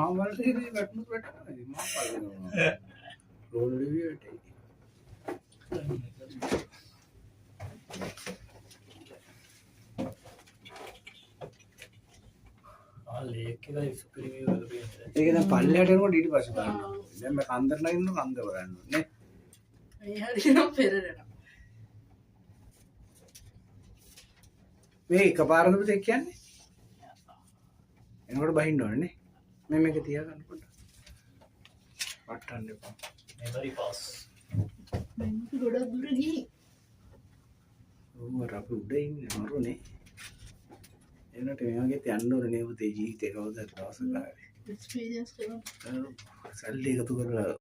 මහවලට ඉතින් වැටුණු වැටෙනවා ඉතින් මම බලනවා රෝල් රිවිව් එකේ ලේක් එක ප්‍රීමියම් එක තියෙනවා. ඒක දැන් පල්ලෙහාට යනකොට ඊට පස්සේ බලන්න. දැන් මම කන්දර නගින්න කන්ද බලන්න නේ. ඒ හරියනම් පෙරරෙනවා. මේ එකපාරද පුතේ කියන්නේ? එනකොට බහින්න ඕනේ නේ. මම මේක තියාගන්න පොඩ්ඩක්. වට්ටන්න එපා. Memory pass. මේක ගොඩක් දුර ගිහින්. ඕවර අපි උඩ ඉන්නේ මරුනේ. එනට මේ වගේ යන්න ඕනේ නේ පුතේ ජීවිතේ කවදාවත් දවසක හරි. එක්ස්පීරියන්ස් කරනවා. සල්ලි එකතු කරලා